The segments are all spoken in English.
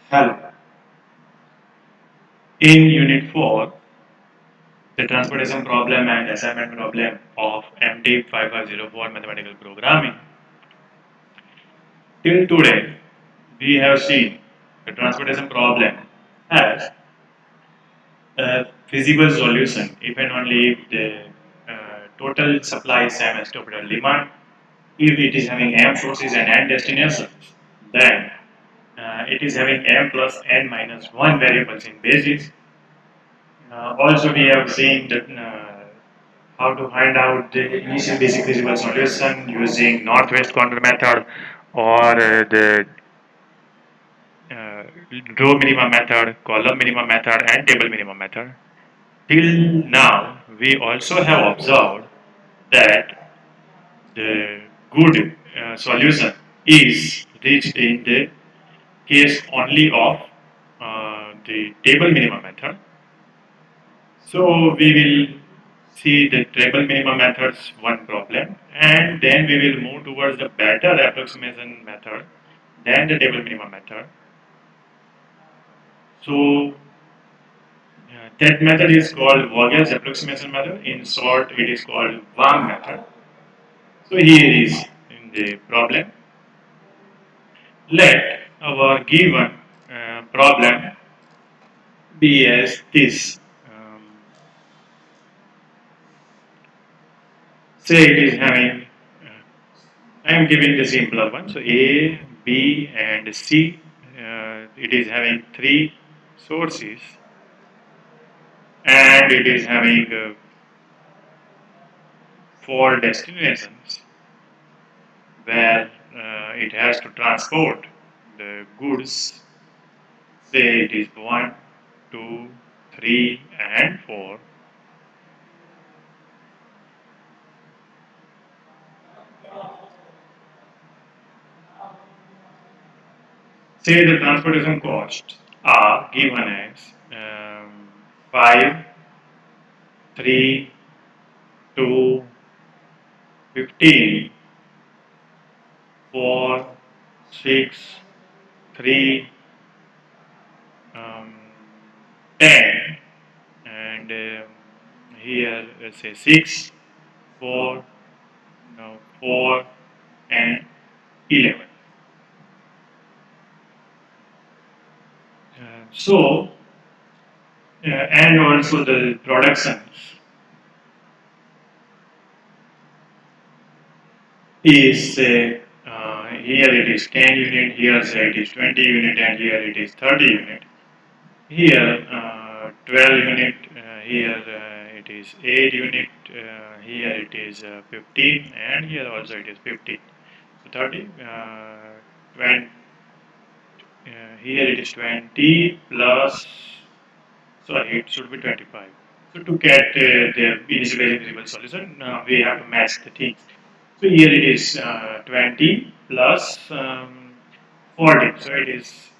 Hello. In Unit 4, the transportation problem and assignment problem of MT 5504 mathematical programming. Till today, we have seen the transportation problem has a feasible solution if and only if the total supply is same as total demand. If it is having m sources and n destinations, then it is having m plus n minus 1 variables in basis. Also, we have seen that how to find out the initial basic feasible solution using northwest corner method or the uh, row minimum method, column minimum method, and table minimum method. Till now, we also have observed that the good solution is reached in the case only of the table minimum method. So we will see the table minimum methods one problem, and then we will move towards the better approximation method than the table minimum method. So that method is called Vogel's approximation method. In short, it is called VAM method. So here is in the problem. Let our given problem be as this. Say it is having I am giving the simpler one. So A, B, and C. It is having three sources, and it is having four destinations where it has to transport the goods. Say it is one, two, three, and four. Say the transportation costs are given as 5, 3, 2, 15, 4, 6, 3, um, 10, and here let's say 6, 4, no, 4, and 11. And also the productions is here it is 10 unit, here say it is 20 unit, and here it is 30 unit. Here 12 unit, here it is 8 unit, here it is 15, and here also it is 15. So 30, 20, here it is 20 plus, sorry, it should be 25. So to get the initially visible solution, we have to match the things. So here it is 20 plus 40, so it is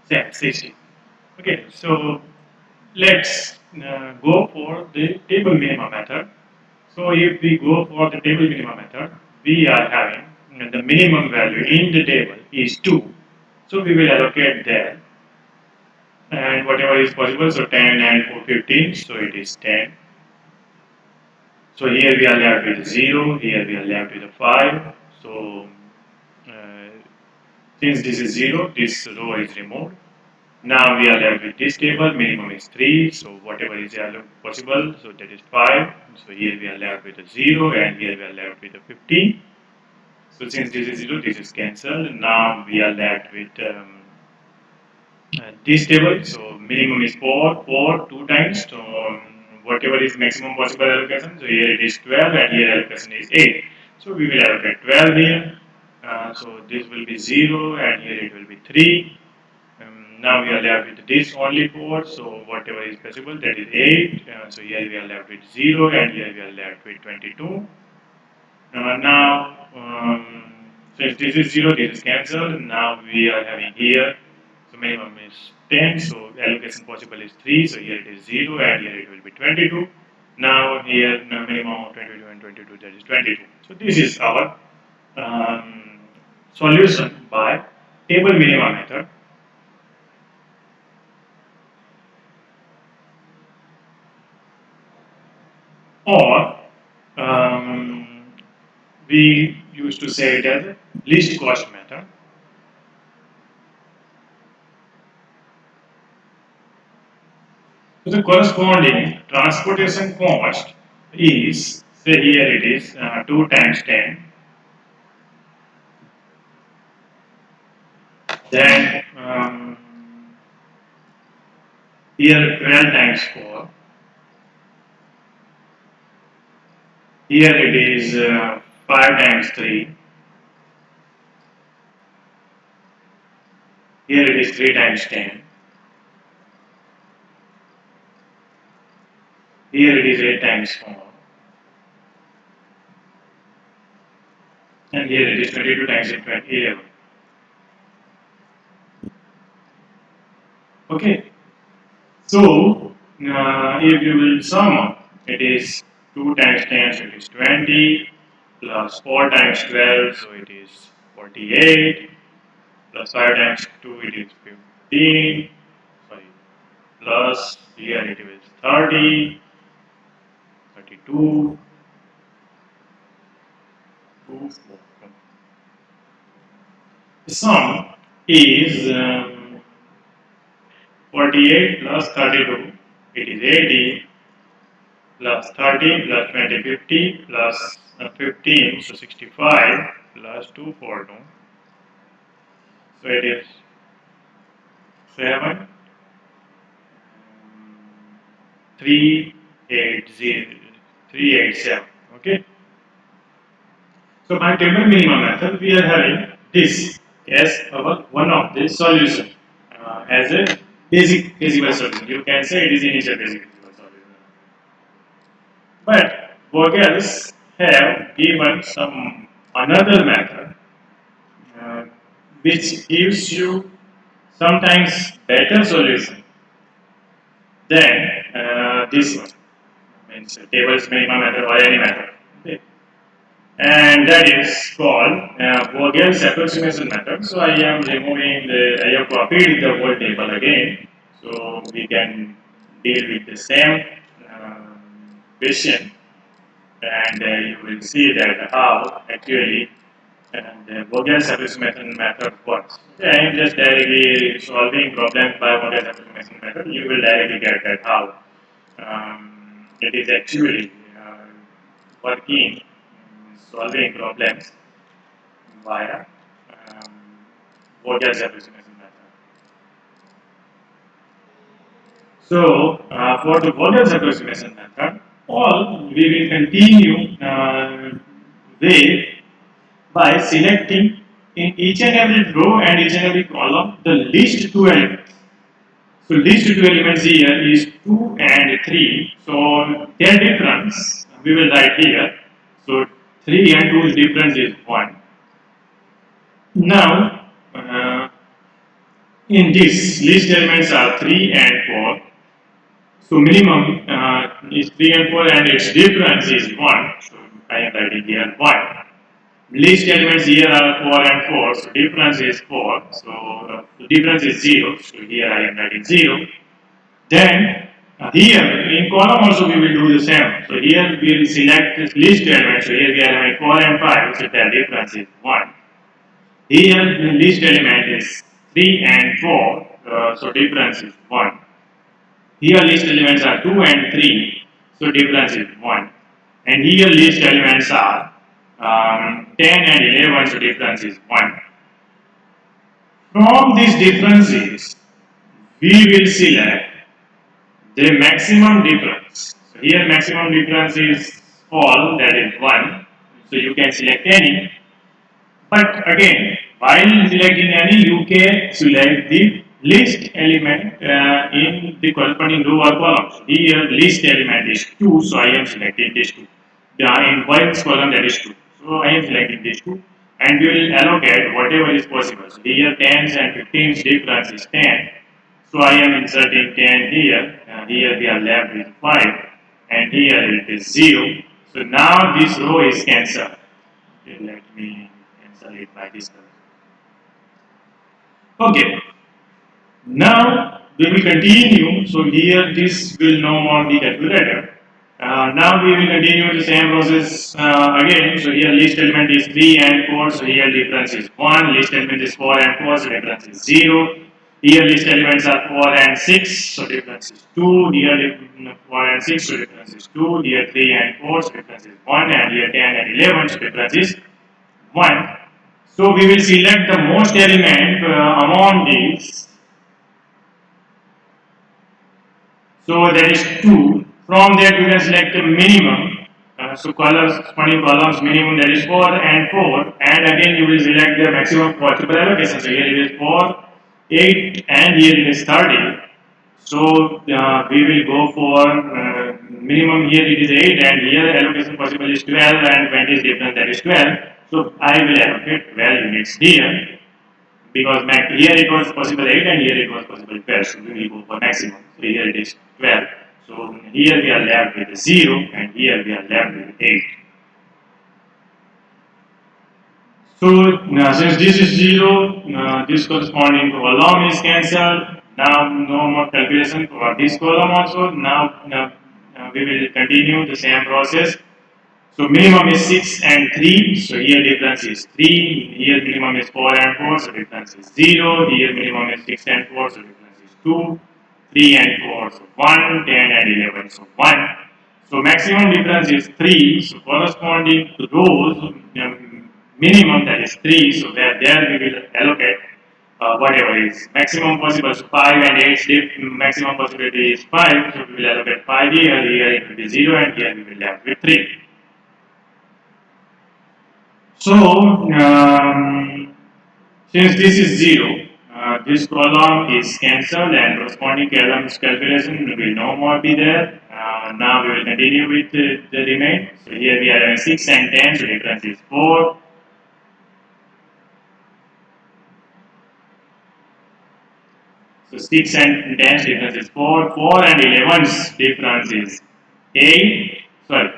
same 60. Okay, so let's go for the table minimum method. So if we go for the table minimum method, we are having the minimum value in the table is 2. So we will allocate there and whatever is possible, so 10 and 4, 15, so it is 10. So here we are left with 0, here we are left with a 5. So uh, since this is 0, this row is removed. Now we are left with this table, minimum is 3, so whatever is possible, so that is 5. So here we are left with a 0 and here we are left with a 15. So since this is 0, this is cancelled. Now we are left with this table, so minimum is 4, 4, 2 times, so whatever is maximum possible allocation, so here it is 12 and here allocation is 8. So we will allocate 12 here, so this will be 0 and here it will be 3. Now we are left with this only 4, so whatever is possible that is 8, so here we are left with 0 and here we are left with 22. Now, since this is 0, this is cancelled. Now we are having here, so minimum is 10, so allocation possible is 3, so here it is 0 and here it will be 22. Now here minimum of 22 and 22, that is 22. So this is our solution by table minimum method. or um, we used to say it as a least cost method. So the corresponding transportation cost is, say here it is 2 times 10, then here 12 times 4, here it is 5 times 3, here it is 3 times 10, here it is 8 times 4, and here it is 22 times 11. Okay, so if you will sum up, it is 2 times 10, so it is 20, plus 4 times 12, so it is 48, plus 5 times 2, it is 15, sorry, plus here it is 30, 32, 2, 4. The sum is 48 plus 32, it is 80, plus 30 plus 20, 50 plus 15, so 65 plus 2, 4, 2. So it is 7, 3, 8, 0, 3, 8, 7. Okay. So by table minimum method, we are having this as our one of the solution as a basic feasible solution. You can say it is initial basic feasible solution. But Vogels have given some another method uh, which gives you sometimes better solution than this one. Means tables minimum method or any method. Okay. And that is called Vogel's approximation method. So I am removing the, I have copied the whole table again, so we can deal with the same question, and you will see that how actually the Vogel's approximation method works. Okay, I am just directly solving problems by Vogel's approximation method. You will directly get that how it is actually working, solving problems via um, Vogel's approximation method. So, for the Vogel's approximation method, all we will continue with by selecting in each and every row and each and every column the least two elements. So least two elements here is 2 and 3. So their difference we will write here. So 3 and 2's difference is 1. Now in this list elements are 3 and 4. So minimum is 3 and 4 and its difference is 1. So I am writing here 1. Least elements here are 4 and 4, so difference is 4, so the difference is 0, so here I am writing 0. Then here in column also we will do the same, so here we will select this least element, so here we are having 4 and 5, so the difference is 1. Here the least element is 3 and 4, so difference is 1. Here least elements are 2 and 3, so difference is 1. And here least elements are 10 and 11, so difference is 1. From these differences, we will select the maximum difference. So here maximum difference is all, that is 1. So you can select any. But again, while selecting any, you can select the least element in the corresponding row or column. So here least element is 2, so I am selecting this 2. In white column that is 2. So I am selecting this 2 and we will allocate whatever is possible. So here 10s and 15s difference is 10. So I am inserting 10 here. Here we are left with 5 and here it is 0. So now this row is cancelled. Okay, let me cancel it by this color. Okay, now we will continue. So here this will no more be calculated. Now we will continue the same process again. So here list element is 3 and 4, so here difference is 1. List element is 4 and 4, so difference is 0. Here list elements are 4 and 6, so difference is 2. Here 4 and 6, so difference is 2. Here 3 and 4, so difference is 1. And here 10 and 11, so difference is 1. So we will select the most element among these. So that is 2. From that you can select the minimum. So corresponding columns minimum, that is 4 and 4. And again you will select the maximum possible allocation. So here it is 4, 8 and here it is 30. So we will go for minimum, here it is 8 and here allocation possible is 12 and 20 is different, that is 12. So I will allocate 12 units here, because here it was possible 8 and here it was possible 12, so we will go for maximum. So here it is 12. So here we are left with 0 and here we are left with 8. So since this is 0, this corresponding column is cancelled. Now no more calculation for this column also. Now we will continue the same process. So minimum is 6 and 3, so here difference is 3, here minimum is 4 and 4, so difference is 0, here minimum is 6 and 4, so difference is 2, 3 and 4, so 1, 10 and 11, so 1. So maximum difference is 3, so corresponding to those minimum, that is 3, so there we will allocate whatever is maximum possible. So 5 and 8 maximum possibility is 5, so we will allocate 5 here it will be 0 and here we will left with 3. So, since this is 0, this column is cancelled and corresponding columns calculation will no more be there. Now we will continue with the remain. So here we are having 6 and 10, so difference is 4. So 6 and 10 difference is 4. 4 and 11's difference is 8. Sorry,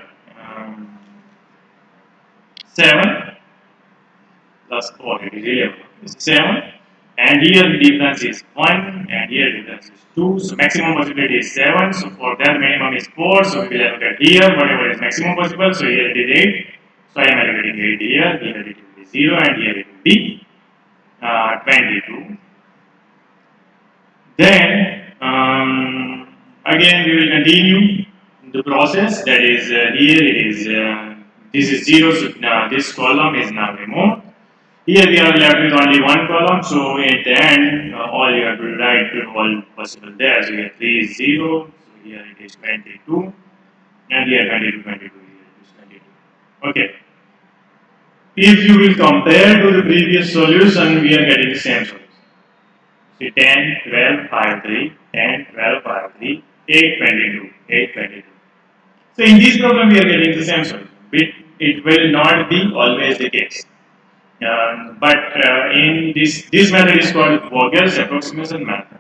7. Plus 4, it is 11. It's 7. And here the difference is 1 and here the difference is 2. So maximum possibility is 7. So for that minimum is 4. So we will allocate here whatever is maximum possible. So here it is 8. So I am allocating 8 here. Here it will be 0 and here it will be 22. Then again we will continue the process. That is here it is this is 0. So now this column is now removed. Here we are left with only one column, so at the end, all you have to write all possible there. So here 3 is 0, so here it is 22, and here 22, 22, here it is 22. Okay. If you will compare to the previous solution, we are getting the same solution. See 10, 12, 5, 3, 10, 12, 5, 3, 8, 22, 8, 22. So in this problem, we are getting the same solution. It will not be always the case. But in this method is called Vogel's approximation method.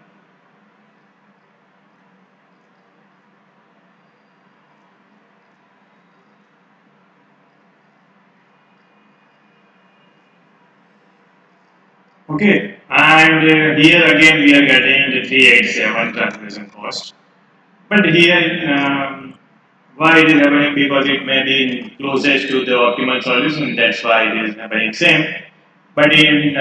Okay, and here again we are getting the 387 transmission cost. But here, why it is happening? Because it may be closest to the optimal solution. That's why it is happening same. But in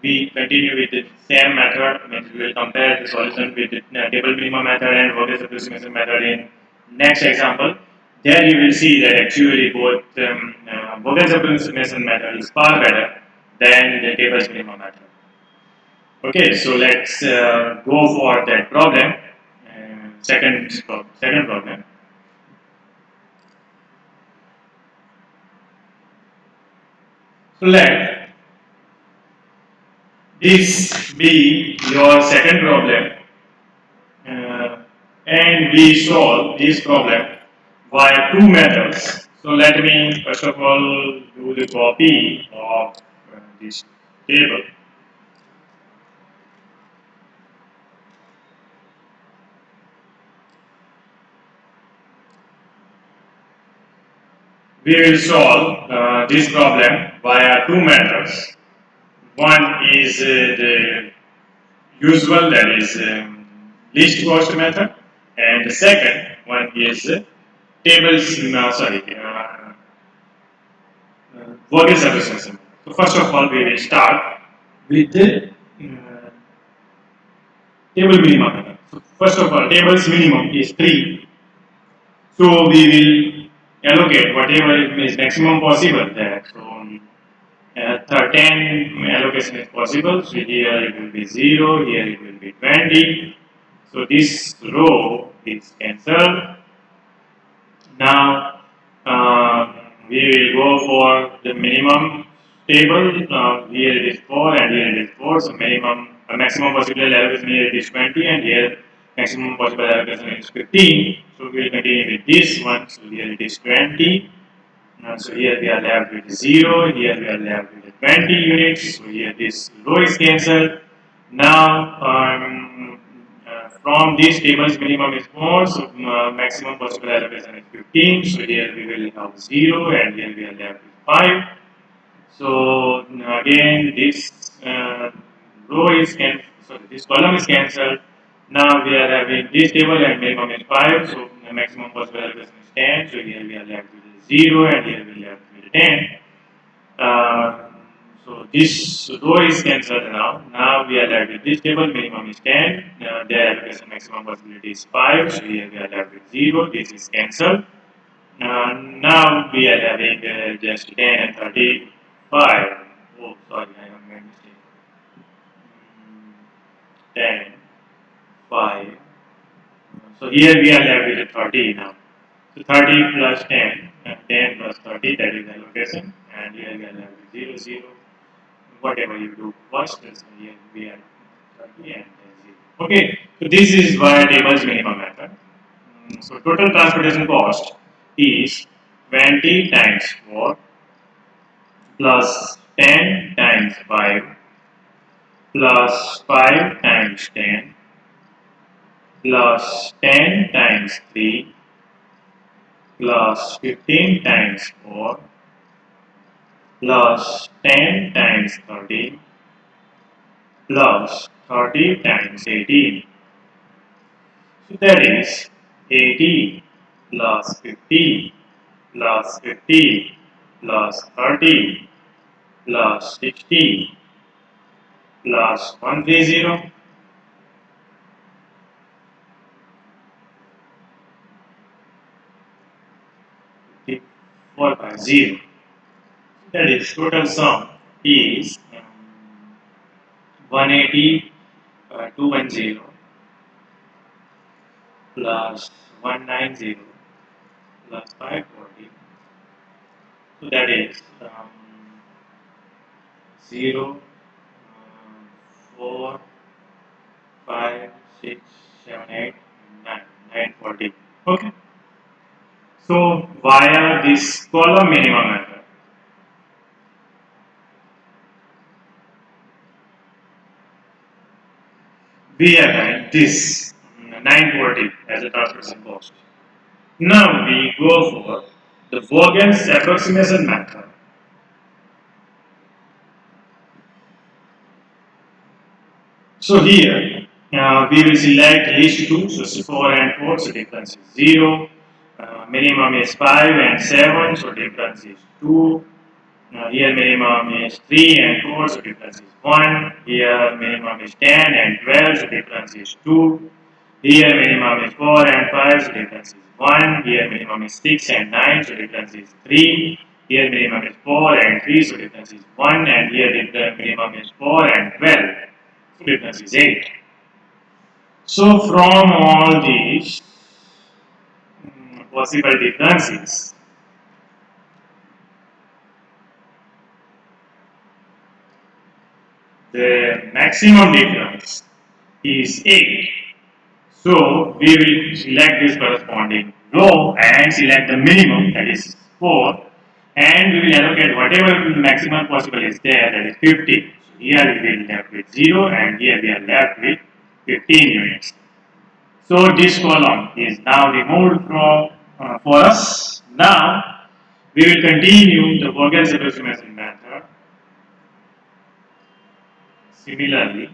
we continue with the same method, means we will compare the solution with the table minimum method and Vogel's approximation method in next example. There you will see that actually both Vogel's approximation method is far better than the table minimum method. Okay, so let's go for that problem. Second problem. So let this be your second problem, and we solve this problem via two methods. So let me first of all do the copy of this table. We will solve this problem via two methods. One is the usual, that is least cost method, and the second one is tables, Vogel's approximation. So first of all, we will start with the table minimum. So first of all, table's minimum is 3. So we will allocate whatever is maximum possible there. So 10 allocation is possible. So here it will be 0, here it will be 20. So this row is cancelled. Now we will go for the minimum table. Here it is 4 and here it is 4. So maximum possible allocation here it is 20 and here maximum possible allocation is 15. So we will continue with this one. So here it is 20. So here we are left with 0, here we are left with 20 units, so here this row is cancelled. Now from these tables minimum is 4, so maximum possible allocation is 15, so here we will have 0 and here we are left with 5. So again this row is cancelled, sorry this column is cancelled. Now we are having this table and minimum is 5, so the maximum possible allocation is 10, so here we are left with 0 and here we are left with 10. So this row is cancelled now. Now we are left with this table, minimum is 10, their allocation maximum possibility is 5, so here we are left with 0, this is cancelled. Now we are having just 10 and 35. Oh, sorry, I have made mistake. 10, 5. So here we are left with 30 now. So 30 plus 10, 10 plus 30, that is allocation, and here we are left with 0, 0. Whatever you do first, so here we are 30 and 0. Okay, so this is via tables minimum method. So total transportation cost is 20 times 4 plus 10 times 5 plus 5 times 10 plus 10 times 3 plus 15 times 4 plus 10 times 30 plus 30 times 18. So that is 80 plus 50 plus 50 plus 30 plus 60 plus 130 4 by 0. That is total sum is 180 210 plus 190 plus 540. So that is 0, 4, 5, 6, 7, 8, 9, 940. Okay. So via this column minimum method, we are having this 940 as a transportation cost. Now we go for the Vogel's approximation method. So here we will select list 2, so 4 and 4, so difference is 0. Minimum is 5 and 7, so difference is 2. Here minimum is 3 and 4, so difference is 1. Here minimum is 10 and 12, so difference is 2. Here minimum is 4 and 5, so difference is 1. Here minimum is 6 and 9, so difference is 3. Here minimum is 4 and 3, so difference is 1. And here the minimum is 4 and 12, so difference is 8. So from all these possible differences, the maximum difference is 8. So we will select this corresponding row and select the minimum, that is 4, and we will allocate whatever maximum possible is there, that is 50. So here we will left with 0 and here we are left with 15 units. So this column is now removed from for us. Now we will continue the Vogel's approximation method. Similarly,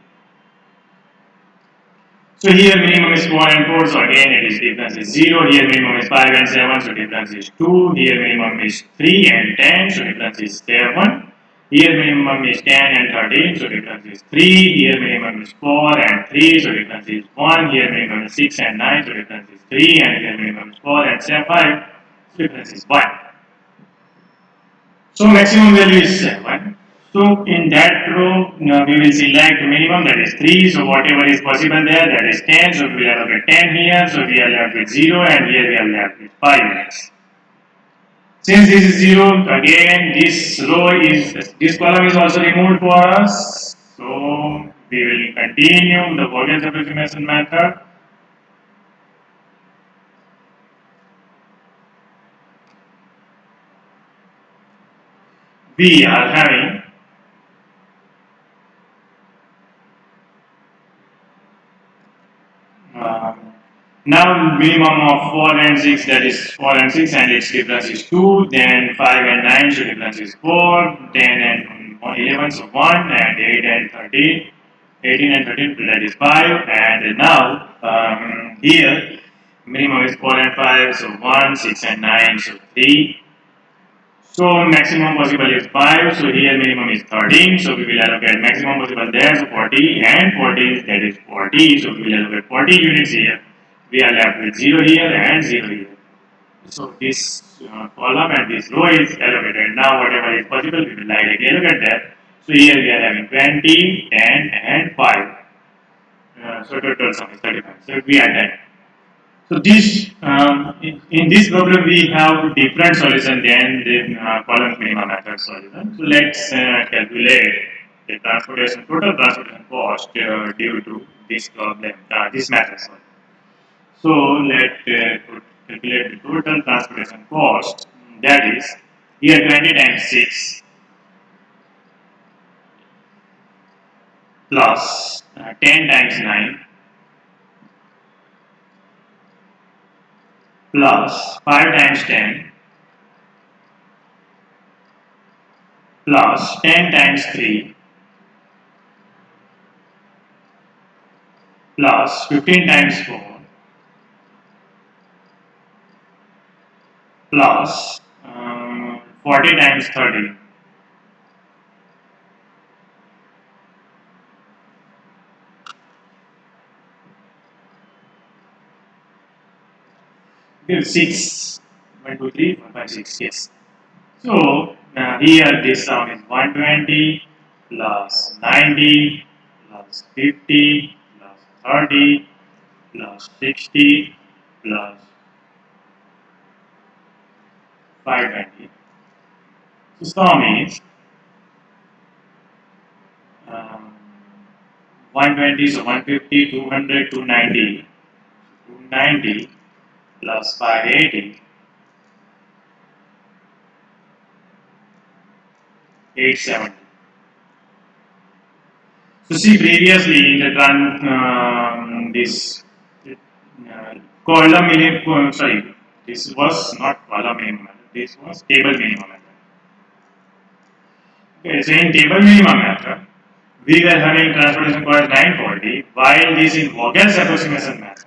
So here minimum is 4 and 4, so again it is difference is 0. Here minimum is 5 and 7, so difference is 2. Here minimum is 3 and 10, so difference is 7. Here minimum is 10 and 13, so difference is 3. Here minimum is 4 and 3, so difference is 1. Here minimum is 6 and 9, so difference is 3. And here minimum is 4 and 5, so difference is 1. So maximum value is 7. So in that row, we will select minimum, that is 3. So whatever is possible there, that is 10. So we are left with 10 here. So we are left with 0, and here we are left with 5 units. Since this is 0, again this column is also removed for us. So we will continue the Vogel approximation method. We are having Um, now minimum of 4 and 6, that is 4 and 6, and its difference is 2. Then 5 and 9, so difference is 4. 10 and 11, so 1. And 8 and 13, 18 and 13, that is 5. And now here minimum is 4 and 5, so 1, 6 and 9, so 3. So maximum possible is 5, so here minimum is 13, so we will allocate maximum possible there, so 40 and 40, that is 40, so we will allocate 40 units here. We are left with 0 here and 0 here. So this column and this row is allocated. Now whatever is possible, we will directly allocate that. So here we are having 20, 10 and 5. So total sum is 35. So we are done. So this in this problem we have different solution than the column minimum method solution. So let's calculate the transportation total transportation cost due to this problem, this method. Sorry. So let calculate the total transportation cost. That is here 20 times 6 plus 10 times 9 plus 5 times 10 plus 10 times 3 plus 15 times 4 plus 40 times 30 gives 6. 1, 2, 3, 4, 5, 6. Yes. So here this sum is 120 plus 90 plus 50 plus 30 plus 60 plus 520. So sum is um, 120, so 150, 200, 290, 290 plus 580, 870. So see previously in the this column minimum, sorry, this was not column minimum method, this was table minimum method. Okay, so in table minimum method, we were having transportation cost 940, while this in Vogel's approximation method,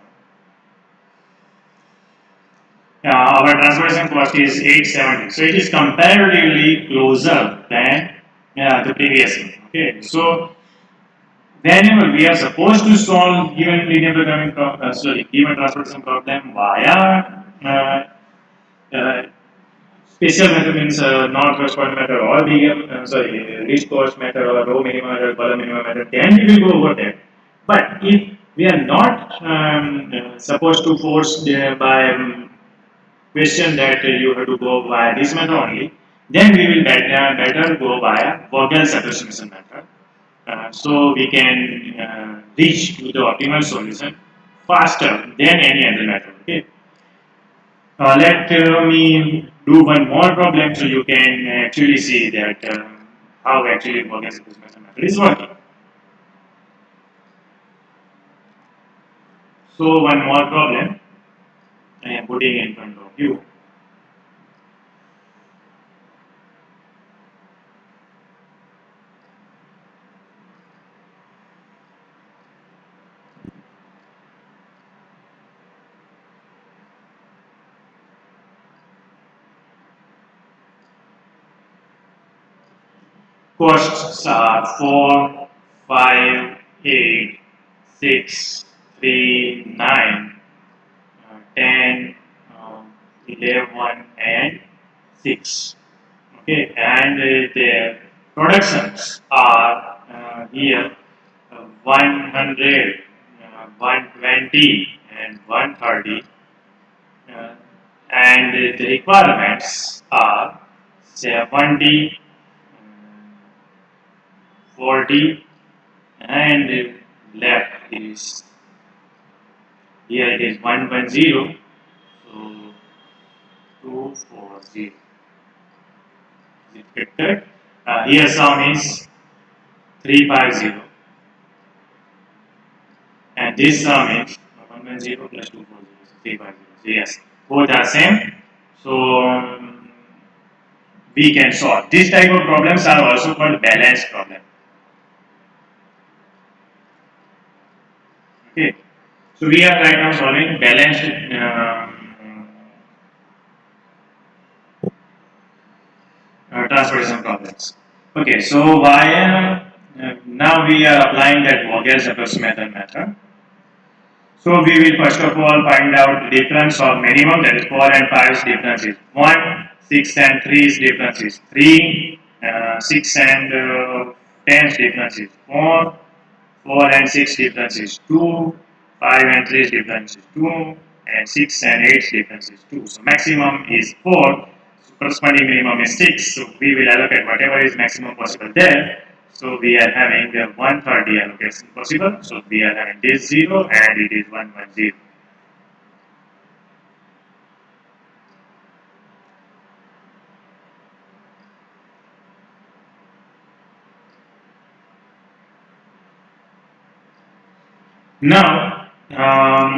our transportation cost is 870. So it is comparatively closer than the previous one. Okay, so whenever we are supposed to solve given linear programming given transportation problem via uh, special method means northwest cost method or least cost method or row minimum method, column minimum method, then we will go over that. But if we are not supposed to force by question that you have to go via this method only, then we will better go via Vogel's approximation method. So we can reach to the optimal solution faster than any other method. Okay. Let me do one more problem so you can actually see that how actually Vogel's approximation method is working. So one more problem I am putting in front of you. Costs are 4, 5, 8, 6, 3, 9, 10, 11, and 6. Okay, and their productions are here 100, 120, and 130. Uh, and the requirements are 70, 40, and left is here it is 110, so 240. Is it correct? Here sum is 350, and this sum is 110 plus 240, so 350. So yes, both are same. So we can solve. This type of problems are also called balanced problem. Okay, so we are right now solving balanced transportation problems. Okay, so why now we are applying that Vogel's approximation method. So we will first of all find out the difference of minimum, that is 4 and 5's difference is 1, 6 and 3's difference is 3, 6 and 10's difference is 4, 4 and 6 difference is 2, 5 and 3's difference is 2, and 6 and 8's difference is 2. So maximum is 4, so corresponding minimum is 6. So we will allocate whatever is maximum possible there. So we are having the 130 allocation possible. So we are having this 0 and it is 110. Now,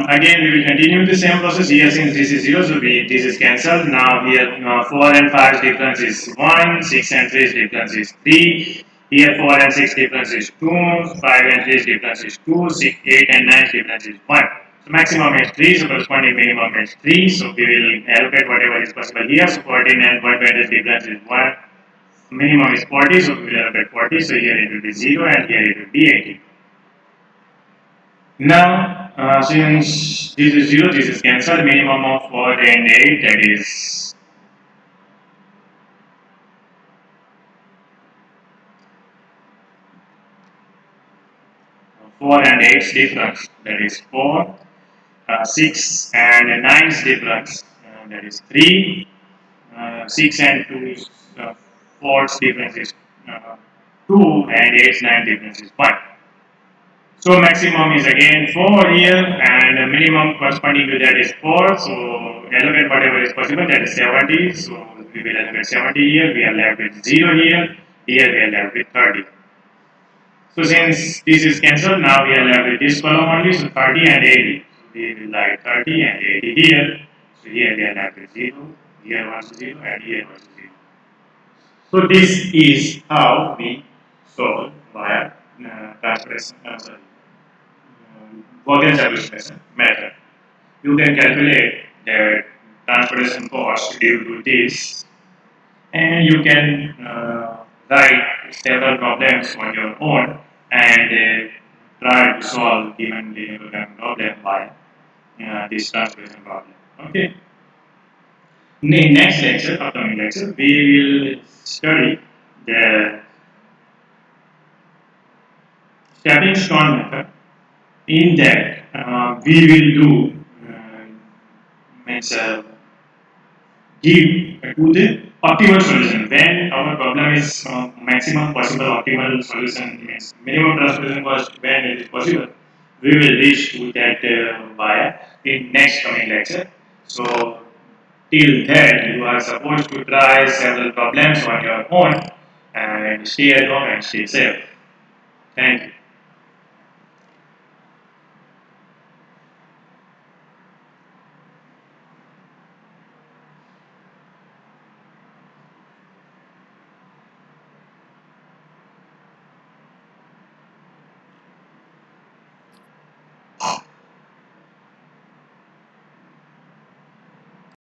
again we will continue the same process here since this is 0, so this is cancelled. Now here 4 and 5's difference is 1, 6 and 3's difference is 3, here 4 and 6 difference is 2, 5 and 3's difference is 2, 6, 8 and 9's difference is 1. So maximum is 3, so corresponding minimum is 3, so we will allocate whatever is possible here. So 14 and 120's difference is 1, minimum is 40, so we will allocate 40, so here it will be 0 and here it will be 80. Now, since this is 0, this is cancelled. Minimum of 4 and 8, that is 4 and 8's difference, that is 4, 6 and 9's difference, that is 3, 6 and 2's 4's difference is 2, and 8's 9 difference is 1. So maximum is again 4 here, and the minimum corresponding to that is 4. So allocate whatever is possible, that is 70. So we will allocate 70 here. We are left with 0 here. Here we are left with 30. So since this is cancelled, now we are left with this column only. So 30 and 80. So we will write 30 and 80 here. So here we are left with 0. Here also 0 and here also 0. So this is how we solve via translation. Vogel's approximation method. You can calculate the transportation cost due to this, and you can write several problems on your own and try to solve given the problem by this transportation problem. Okay. In the next lecture, upcoming lecture, we will study the stepping stone method. In that, we will do means give to the optimal solution. When our problem is maximum possible optimal solution means minimum transportation cost when it is possible, we will reach to that via in next coming lecture. So till then, you are supposed to try several problems on your own and stay at home and stay safe.